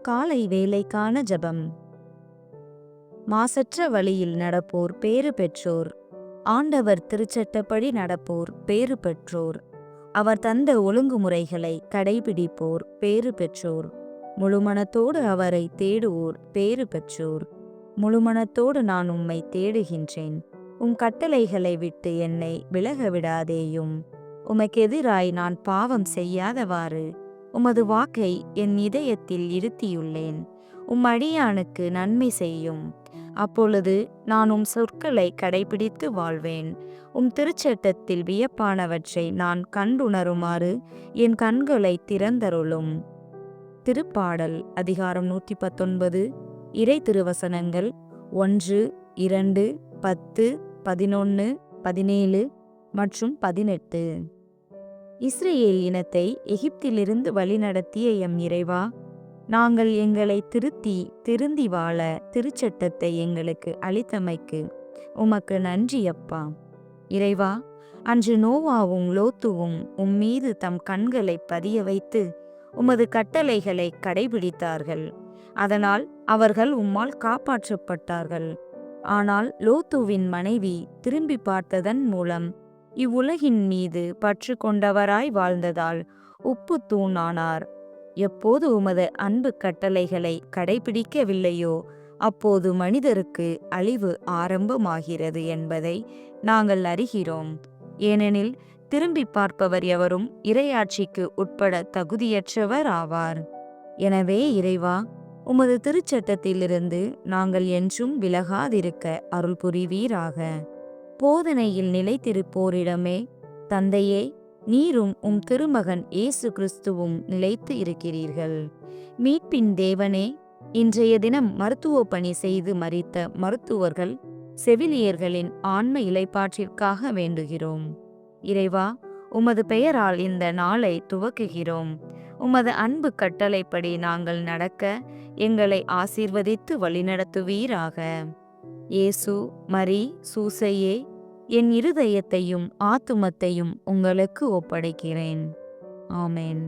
காலை வேலைக்கான ஜெபம். மாசற்ற வழியில் நடப்போர் பேறு பெற்றோர். ஆண்டவர் திருச்சட்டப்படி நடப்போர் பேறு பெற்றோர். அவர் தந்த ஒழுங்குமுறைகளை கடைபிடிப்போர் பேறு பெற்றோர். முழுமனத்தோடு அவரை தேடுவோர் பேறு பெற்றோர். முழுமனத்தோடு நான் உம்மை தேடுகின்றேன். உம் கட்டளைகளை விட்டு என்னை விலக விடாதேயும். உமக்கெதிராய் நான் பாவம் செய்யாதவாறு உமது வாக்கை என் இதயத்தில் இருத்தியுள்ளேன். உம் அடியானுக்கு நன்மை செய்யும். அப்பொழுது நான் உம் சொற்களை கடைபிடித்து வாழ்வேன். உம் திருச்சட்டத்தில் வியப்பானவற்றை நான் கண்டுணருமாறு என் கண்களை திறந்தருளும். திருப்பாடல் அதிகாரம் 119. இறை திருவசனங்கள் 1, 2, 10, 11, 17 மற்றும் 18. இஸ்ரேல் இனத்தை எகிப்திலிருந்து வழிநடத்திய எம் இறைவா, நாங்கள் எங்களை திருந்தி வாழ திருச்சட்டத்தை எங்களுக்கு அளித்தமைக்கு உமக்கு நன்றி அப்பா. இறைவா, அன்று நோவாவும் லோத்துவும் உம்மீது தம் கண்களை பதிய வைத்து உமது கட்டளைகளை கடைபிடித்தார்கள். அதனால் அவர்கள் உம்மால் காப்பாற்றப்பட்டார்கள். ஆனால் லோத்துவின் மனைவி திரும்பி பார்த்ததன் மூலம் இவ்வுலகின் மீது பற்று கொண்டவராய் வாழ்ந்ததால் உப்பு தூணானார். எப்போது உமது அன்பு கட்டளைகளை கடைபிடிக்கவில்லையோ அப்போது மனிதருக்கு அழிவு ஆரம்பமாகிறது என்பதை நாங்கள் அறிகிறோம். ஏனெனில் திரும்பி பார்ப்பவர் எவரும் இறையாட்சிக்கு உட்பட தகுதியற்றவர் ஆவார். எனவே இறைவா, உமது திருச்சட்டத்திலிருந்து நாங்கள் என்றும் விலகாதிருக்க அருள் புரிவீராக. போதனையில் நிலைத்திருப்போரிடமே தந்தையே, நீரும் உம் திருமகன் இயேசு கிறிஸ்துவும் நிலைத்து இருக்கிறீர்கள். மீட்பின் தேவனே, இன்றைய தினம் மருத்துவ பணி செய்து மரித்த மருத்துவர்கள் செவிலியர்களின் ஆன்ம இளைப்பாற்றிற்காக வேண்டுகிறோம். இறைவா, உமது பெயரால் இந்த நாளை துவக்குகிறோம். உமது அன்பு கட்டளைப்படி நாங்கள் நடக்க எங்களை ஆசீர்வதித்து வழிநடத்துவீராக. இயேசு, மரி, சூசையே, என் இருதயத்தையும் ஆத்துமத்தையும் உங்களுக்கு ஒப்படைக்கிறேன். ஆமென்.